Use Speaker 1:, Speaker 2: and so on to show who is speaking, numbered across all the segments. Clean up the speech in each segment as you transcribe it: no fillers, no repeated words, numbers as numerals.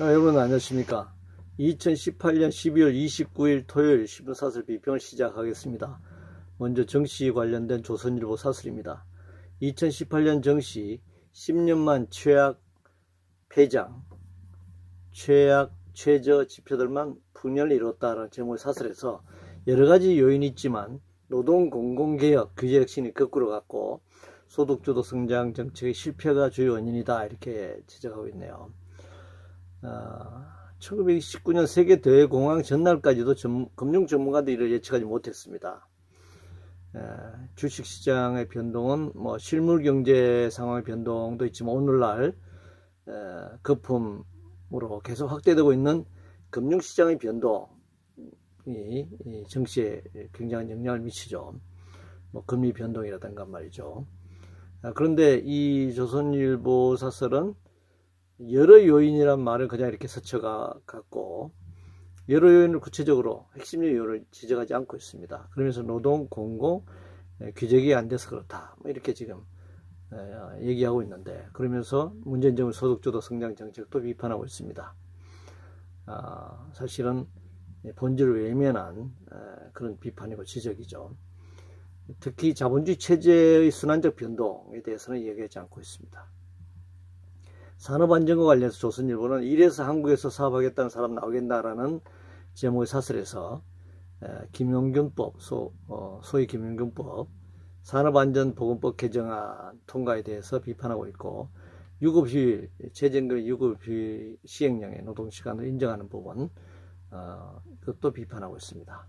Speaker 1: 여러분 안녕하십니까. 2018년 12월 29일 토요일 신문사설 비평을 시작하겠습니다. 먼저 정시 관련된 조선일보 사설입니다. 2018년 정시 10년만 최악 폐장, 최저 지표들만 풍년을 이뤘다라는 제목의 사설에서 여러가지 요인이 있지만 노동공공개혁, 규제혁신이 거꾸로 갔고 소득주도 성장 정책의 실패가 주요 원인이다 이렇게 지적하고 있네요. 1919년 세계 대공황 전날까지도 금융 전문가들이 이를 예측하지 못했습니다. 주식시장의 변동은 실물 경제 상황의 변동도 있지만 오늘날 거품으로 계속 확대되고 있는 금융시장의 변동이 정시에 굉장한 영향을 미치죠. 금리 변동이라든가 말이죠. 그런데 이 조선일보 사설은 여러 요인이란 말을 그냥 이렇게 스쳐갔고 여러 요인을 구체적으로 핵심적 요인을 지적하지 않고 있습니다. 그러면서 노동, 공공, 규제가 안 돼서 그렇다 이렇게 지금 얘기하고 있는데, 그러면서 문재인 정부 소득주도 성장 정책도 비판하고 있습니다. 사실은 본질을 외면한 그런 비판이고 지적이죠. 특히 자본주의 체제의 순환적 변동에 대해서는 얘기하지 않고 있습니다. 산업안정과 관련해서 조선일보는 이래서 한국에서 사업하겠다는 사람 나오겠다라는 제목의 사설에서 김용균법, 소위 김용균법, 산업안전보건법 개정안 통과에 대해서 비판하고 있고, 유급휴일, 최저임금 유급휴일 시행령의 노동시간을 인정하는 부분, 그것도 비판하고 있습니다.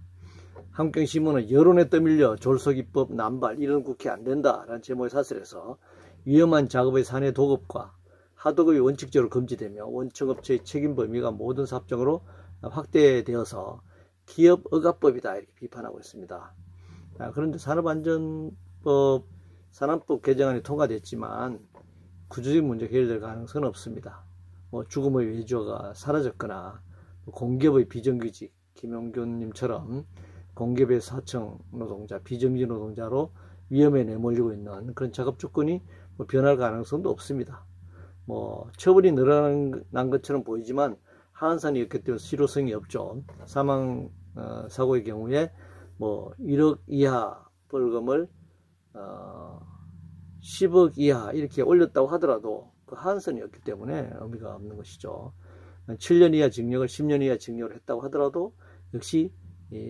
Speaker 1: 한국경신문은 여론에 떠밀려 졸속입법, 남발, 이런 국회 안 된다라는 제목의 사설에서 위험한 작업의 사내 도급과 하도급이 원칙적으로 금지되며 원청업체의 책임 범위가 모든 사업장으로 확대되어서 기업 억압법이다 이렇게 비판하고 있습니다. 그런데 산업안전법, 산안법 개정안이 통과됐지만 구조적인 문제 해결될 가능성은 없습니다. 죽음의 외주어가 사라졌거나 공기업의 비정규직, 김용균님처럼 공기업의 하청 노동자, 비정규직 노동자로 위험에 내몰리고 있는 그런 작업 조건이 변할 가능성도 없습니다. 처벌이 늘어난 것처럼 보이지만 하한선이었기 때문에 실효성이 없죠. 사망 사고의 경우에 1억 이하 벌금을 10억 이하 이렇게 올렸다고 하더라도 그 하한선이었기 때문에 의미가 없는 것이죠. 7년 이하 징역을 10년 이하 징역을 했다고 하더라도 역시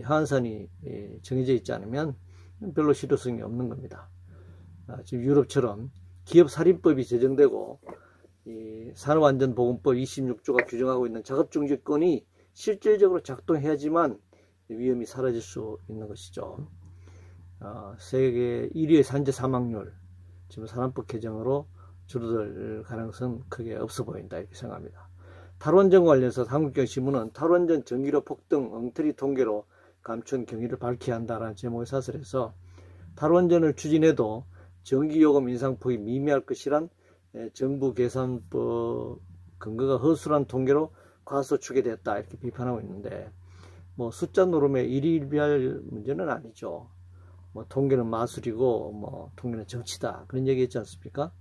Speaker 1: 하한선이 정해져 있지 않으면 별로 실효성이 없는 겁니다. 지금 유럽처럼 기업살인법이 제정되고 이 산업안전보건법 26조가 규정하고 있는 작업중지권이 실질적으로 작동해야지만 위험이 사라질 수 있는 것이죠. 세계 1위의 산재 사망률, 지금 산안법 개정으로 줄어들 가능성은 크게 없어 보인다 이렇게 생각합니다. 탈원전 관련해서 한국경신문은 탈원전 전기료 폭등 엉터리 통계로 감춘 경위를 밝혀야 한다라는 제목의 사설에서 탈원전을 추진해도 전기요금 인상폭이 미미할 것이란 정부 계산법 근거가 허술한 통계로 과소추계됐다 이렇게 비판하고 있는데, 숫자 노름에 일희일비할 문제는 아니죠. 통계는 마술이고 통계는 정치다 그런 얘기 했지 않습니까?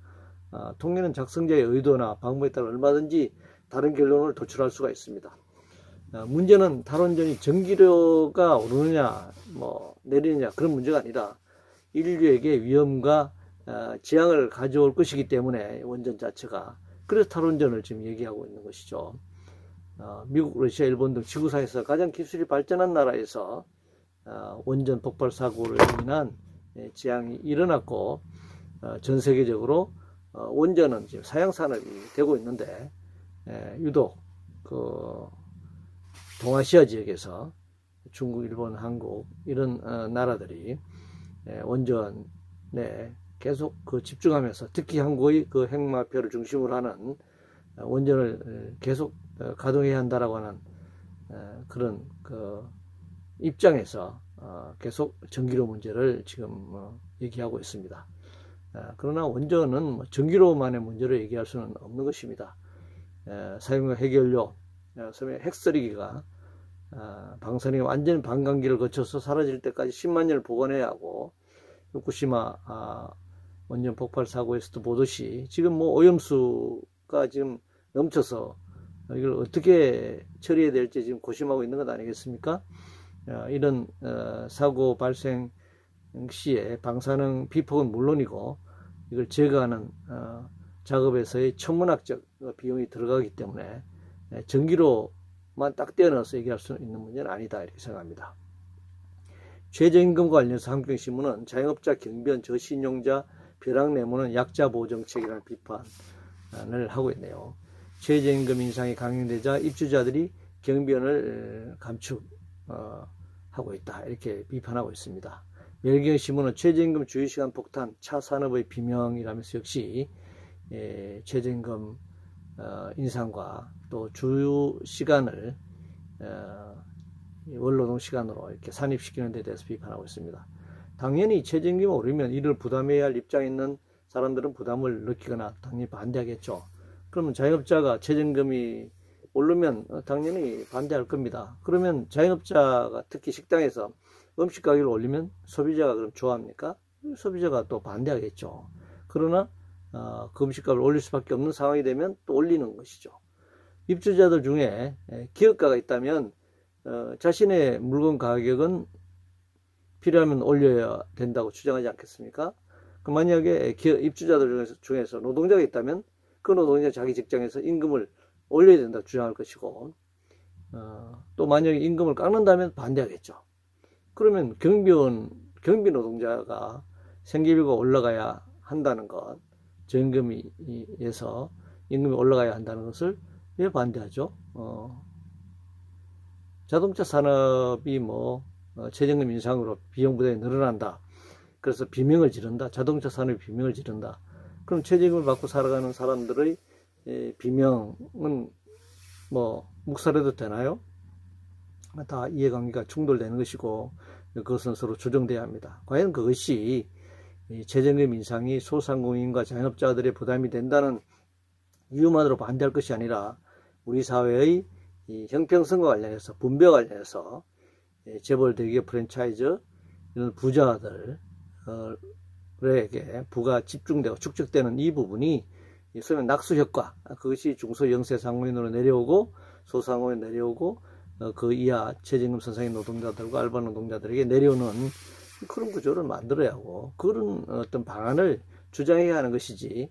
Speaker 1: 통계는 작성자의 의도나 방법에 따라 얼마든지 다른 결론을 도출할 수가 있습니다. 문제는 탈원전이 전기료가 오르느냐 내리느냐 그런 문제가 아니라 인류에게 위험과 재앙을 가져올 것이기 때문에 원전 자체가, 그래서 탈원전을 지금 얘기하고 있는 것이죠. 미국, 러시아, 일본 등 지구상에서 가장 기술이 발전한 나라에서 원전 폭발 사고로 인한 재앙이 일어났고, 전 세계적으로 원전은 지금 사양 산업이 되고 있는데, 유독 동아시아 지역에서 중국, 일본, 한국 이런 나라들이 원전에 계속 집중하면서, 특히 한국의 핵마표를 중심으로 하는 원전을 계속 가동해야 한다라고 하는 그런 입장에서 계속 전기료 문제를 지금 얘기하고 있습니다. 그러나 원전은 전기료만의 문제를 얘기할 수는 없는 것입니다. 사용료 해결료, 핵쓰레기가 방사능이 완전 반감기를 거쳐서 사라질 때까지 10만 년을 보관해야 하고, 후쿠시마 원전 폭발 사고에서도 보듯이 지금 오염수가 지금 넘쳐서 이걸 어떻게 처리해야 될지 지금 고심하고 있는 것 아니겠습니까? 이런 사고 발생 시에 방사능 비폭은 물론이고 이걸 제거하는 작업에서의 천문학적 비용이 들어가기 때문에 전기로만 딱 떼어넣어서 얘기할 수 있는 문제는 아니다 이렇게 생각합니다. 최저임금과 관련해서 한국경신문은 자영업자, 경비원, 저신용자, 벼락 내모는 약자 보호 정책이라는 비판을 하고 있네요. 최저임금 인상이 강행되자 입주자들이 경비원을 감축하고 있다 이렇게 비판하고 있습니다. 매일경신문은 최저임금 주휴시간 폭탄, 차산업의 비명이라면서 역시 최저임금 인상과 또 주휴시간을 원노동시간으로 이렇게 산입시키는 데 대해서 비판하고 있습니다. 당연히 최저임금이 오르면 이를 부담해야 할 입장에 있는 사람들은 부담을 느끼거나 당연히 반대하겠죠. 그러면 자영업자가 최저임금이 오르면 당연히 반대할 겁니다. 그러면 자영업자가 특히 식당에서 음식 가격을 올리면 소비자가 그럼 좋아합니까? 소비자가 또 반대하겠죠. 그러나 그 음식값을 올릴 수밖에 없는 상황이 되면 또 올리는 것이죠. 입주자들 중에 기업가가 있다면 자신의 물건 가격은 필요하면 올려야 된다고 주장하지 않겠습니까? 그럼 만약에 입주자들 중에서 노동자가 있다면 그 노동자 자기 직장에서 임금을 올려야 된다고 주장할 것이고 또 만약에 임금을 깎는다면 반대하겠죠. 그러면 경비 노동자가 생계비가 올라가야 한다는 것, 저임금에서 임금이 올라가야 한다는 것을 왜 반대하죠? 자동차 산업이 최저임금 인상으로 비용 부담이 늘어난다. 그래서 비명을 지른다. 자동차 산업이 비명을 지른다. 그럼 최저임금을 받고 살아가는 사람들의 비명은 묵살해도 되나요? 다 이해관계가 충돌되는 것이고 그것은 서로 조정돼야 합니다. 과연 그것이 최저임금 인상이 소상공인과 자영업자들의 부담이 된다는 이유만으로 반대할 것이 아니라 우리 사회의 형평성과 관련해서 분배와 관련해서 재벌, 대기업, 프랜차이즈 이런 부자들에게 부가 집중되고 축적되는 이 부분이 소위 낙수 효과, 그것이 중소 영세 상공인으로 내려오고 소상공인 내려오고 그 이하 최저임금 선상인 노동자들과 알바 노동자들에게 내려오는 그런 구조를 만들어야 하고 그런 어떤 방안을 주장해야 하는 것이지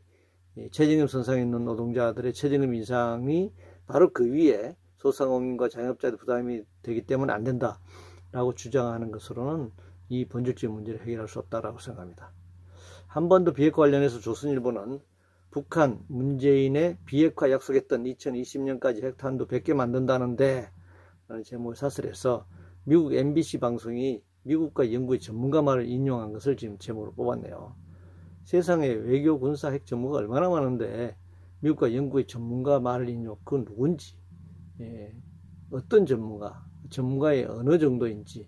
Speaker 1: 최저임금 선상에 있는 노동자들의 최저임금 인상이 바로 그 위에 소상공인과 자영업자들 부담이 되기 때문에 안 된다라고 주장하는 것으로는 이 본질적인 문제를 해결할 수 없다라고 생각합니다. 한반도 비핵화 관련해서 조선일보는 북한 문재인의 비핵화 약속했던 2020년까지 핵탄두 100개 만든다는데 라는 제목을 사설해서 미국 MBC 방송이 미국과 영국의 전문가 말을 인용한 것을 지금 제목으로 뽑았네요. 세상에 외교, 군사, 핵 전문가가 얼마나 많은데 미국과 영국의 전문가 말을 인용, 그건 누군지, 어떤 전문가의 어느 정도인지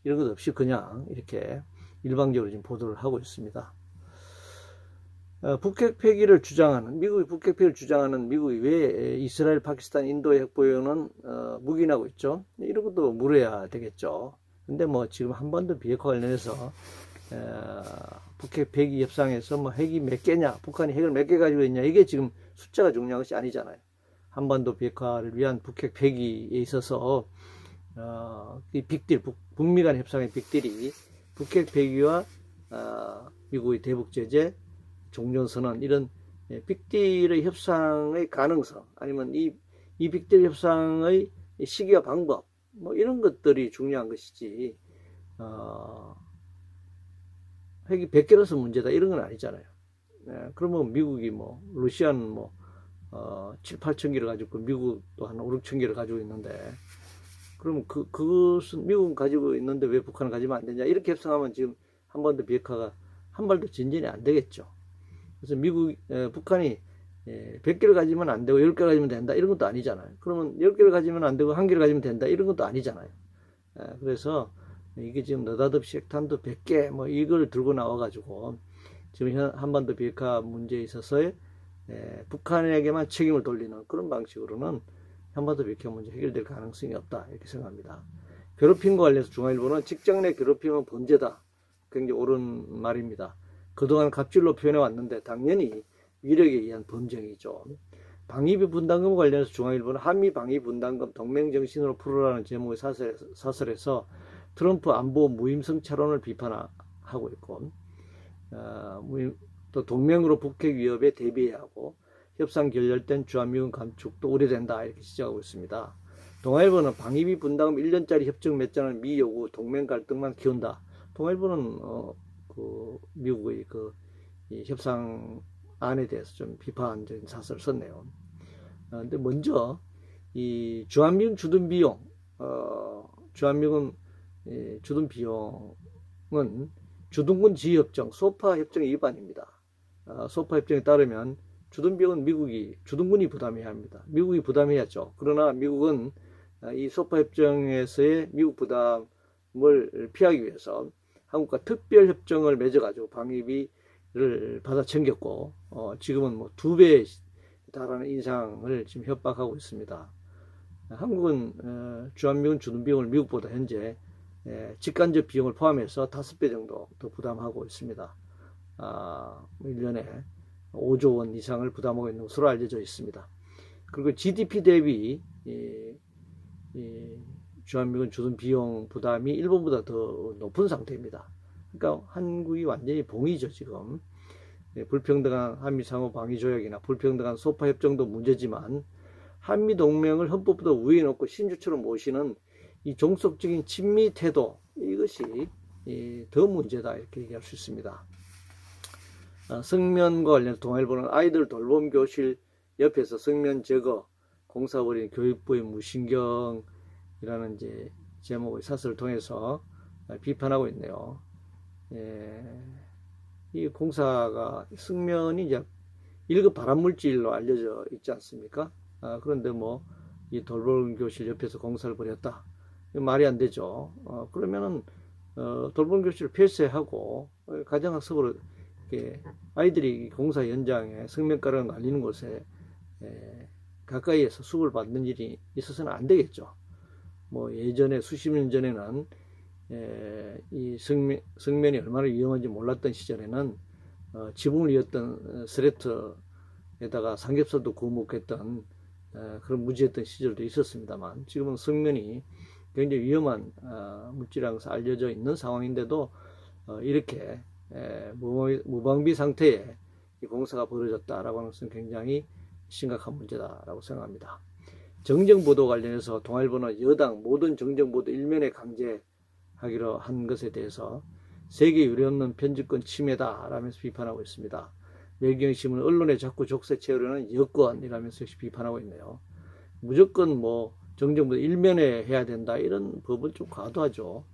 Speaker 1: 이런 것 없이 그냥 이렇게 일방적으로 지금 보도를 하고 있습니다. 북핵 폐기를 주장하는 미국이 왜 이스라엘, 파키스탄, 인도의 핵 보유는 묵인하고 있죠? 이런 것도 물어야 되겠죠. 근데 지금 한반도 비핵화 관련해서 북핵 폐기 협상에서 핵이 몇 개냐, 북한이 핵을 몇 개 가지고 있냐, 이게 지금 숫자가 중요한 것이 아니잖아요. 한반도 비핵화를 위한 북핵 폐기에 있어서 이 빅딜, 북미 간 협상의 빅딜이 북핵 폐기와 미국의 대북 제재, 종전선언 이런 빅딜의 협상의 가능성 아니면 이 빅딜 협상의 시기와 방법 이런 것들이 중요한 것이지 핵이 100개라서 문제다 이런 건 아니잖아요. 그러면 미국이 러시아는 7, 8천 개를 가지고 미국도 한 5, 6천 개를 가지고 있는데 그러면 그것은 미국은 가지고 있는데 왜 북한은 가지면 안 되냐 이렇게 협상하면 지금 한반도 비핵화가 한 발도 진전이 안 되겠죠. 그래서 북한이 100개를 가지면 안 되고 10개를 가지면 된다 이런 것도 아니잖아요. 그러면 10개를 가지면 안 되고 1개를 가지면 된다 이런 것도 아니잖아요. 그래서 이게 지금 느닷없이 핵탄두 100개 이걸 들고 나와가지고 지금 한반도 비핵화 문제에 있어서의 북한에게만 책임을 돌리는 그런 방식으로는 한반도 비핵화 문제 해결될 가능성이 없다 이렇게 생각합니다. 괴롭힘과 관련해서 중앙일보는 직장 내 괴롭힘은 범죄다. 굉장히 옳은 말입니다. 그동안 갑질로 표현해 왔는데 당연히 위력에 의한 범죄이죠. 방위비 분담금 관련해서 중앙일보는 한미 방위 분담금 동맹 정신으로 풀으라는 제목의 사설에서 트럼프 안보 무임성 차론을 비판하고 있고, 또 동맹으로 북핵 위협에 대비해야 하고 협상 결렬된 주한미군 감축도 우려된다 이렇게 지적하고 있습니다. 동아일보는 방위비 분담금 1년짜리 협정 맺자는 미 요구 동맹 갈등만 키운다. 동아일보는 미국의 이 협상안에 대해서 좀 비판적인 사설을 썼네요. 근데 먼저 이 주한미군 주둔 비용, 주한미군 주둔 비용은 주둔군 지휘협정 소파 협정의 위반입니다. 소파 협정에 따르면 주둔 비용은 주둔군이 부담해야 합니다. 미국이 부담해야죠. 그러나 미국은 이 소파 협정에서의 미국 부담을 피하기 위해서 한국과 특별 협정을 맺어가지고 방위비를 받아 챙겼고, 지금은 뭐 2배에 달하는 인상을 지금 협박하고 있습니다. 한국은 주한미군 주둔 비용을 미국보다 현재 직간접 비용을 포함해서 5배 정도 더 부담하고 있습니다. 1년에 5조 원 이상을 부담하고 있는 것으로 알려져 있습니다. 그리고 GDP 대비 주한미군 주둔 비용 부담이 일본보다 더 높은 상태입니다. 그러니까 한국이 완전히 봉이죠, 지금. 불평등한 한미 상호 방위 조약이나 불평등한 소파 협정도 문제지만 한미 동맹을 헌법보다 우위에 놓고 신주처럼 모시는 이 종속적인 친미 태도, 이것이 더 문제다 이렇게 얘기할 수 있습니다. 성면과 관련해서 동아일보는 아이들 돌봄 교실 옆에서 성면 제거 공사 벌인 교육부의 무신경이라는 이제 제목의 사설을 통해서 비판하고 있네요. 이 공사가 성면이 이제 1급 발암물질로 알려져 있지 않습니까? 그런데 뭐 이 돌봄 교실 옆에서 공사를 벌였다. 말이 안 되죠. 그러면은 돌봄 교실을 폐쇄하고 가정학습으로 이렇게 아이들이 공사 현장에 성면가락을 날리는 곳에 가까이에서 수업을 받는 일이 있어서는 안 되겠죠. 뭐 예전에 수십 년 전에는 이 성면이 얼마나 위험한지 몰랐던 시절에는 지붕을 이었던 스레터에다가 삼겹살도 구워 먹겠던 그런 무지했던 시절도 있었습니다만, 지금은 성면이 굉장히 위험한 물질이라는 것을 알려져 있는 상황인데도 이렇게 무방비 상태에 이 공사가 벌어졌다라고 하는 것은 굉장히 심각한 문제다라고 생각합니다. 정정보도 관련해서 동아일보는 여당 모든 정정보도 일면에 강제하기로 한 것에 대해서 세계 유례없는 편집권 침해다라면서 비판하고 있습니다. 매경신문은 언론에 자꾸 족쇄 채우려는 여건이라면서 역시 비판하고 있네요. 무조건 뭐 정정보도 일면에 해야 된다, 이런 법은 좀 과도하죠.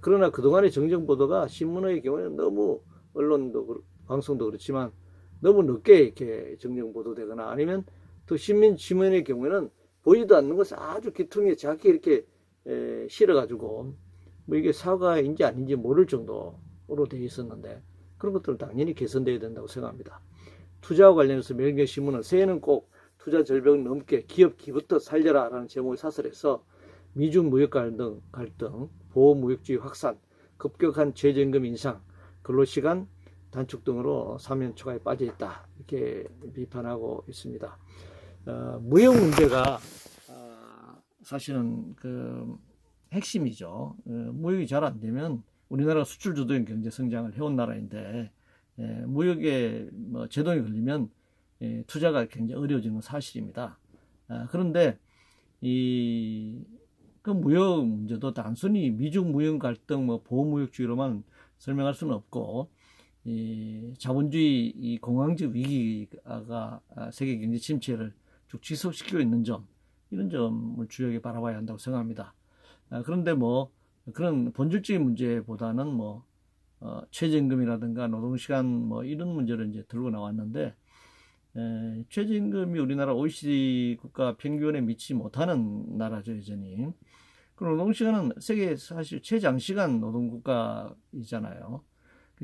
Speaker 1: 그러나 그동안의 정정보도가 신문의 경우에는 너무, 언론도 방송도 그렇지만 너무 늦게 이렇게 정정보도되거나 아니면 또 신문의 경우에는 보이지도 않는 것을 아주 기퉁에 작게 이렇게 실어가지고 뭐 이게 사과인지 아닌지 모를 정도로 되어 있었는데, 그런 것들은 당연히 개선되어야 된다고 생각합니다. 투자와 관련해서 매일경신문은 새해는 꼭 투자 절벽을 넘게 기업 기부터 살려라 라는 제목의 사설에서 미중 무역 갈등, 보호무역주의 확산, 급격한 최저임금 인상, 근로시간 단축 등으로 사면 초과에 빠져 있다 이렇게 비판하고 있습니다. 무역 문제가 사실은 그 핵심이죠. 무역이 잘 안 되면 우리나라가 수출 주도형 경제 성장을 해온 나라인데, 무역에 뭐 제동이 걸리면 투자가 굉장히 어려워지는 건 사실입니다. 그런데 그 무역 문제도 단순히 미중 무역 갈등, 뭐 보호무역주의로만 설명할 수는 없고, 자본주의 이 공황적 위기가 세계 경제 침체를 쭉 지속시키고 있는 점, 이런 점을 주요하게 바라봐야 한다고 생각합니다. 그런데 뭐 그런 본질적인 문제보다는 뭐 최저임금이라든가 노동시간 뭐 이런 문제를 이제 들고 나왔는데, 최저임금이 우리나라 OECD 국가 평균에 미치지 못하는 나라죠, 여전히. 그리고 노동시간은 세계 사실 최장시간 노동국가이잖아요.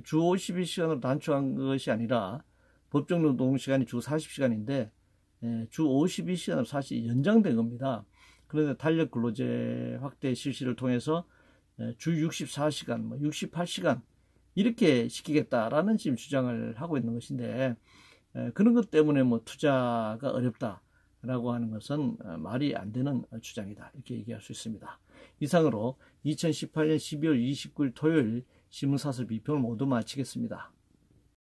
Speaker 1: 주 52시간으로 단축한 것이 아니라 법정 노동시간이 주 40시간인데 주 52시간으로 사실 연장된 겁니다. 그런데 탄력 근로제 확대 실시를 통해서 주 64시간, 뭐 68시간 이렇게 시키겠다라는 지금 주장을 하고 있는 것인데, 그런 것 때문에 뭐 투자가 어렵다, 라고 하는 것은 말이 안 되는 주장이다. 이렇게 얘기할 수 있습니다. 이상으로 2018년 12월 29일 토요일 신문사설 비평을 모두 마치겠습니다.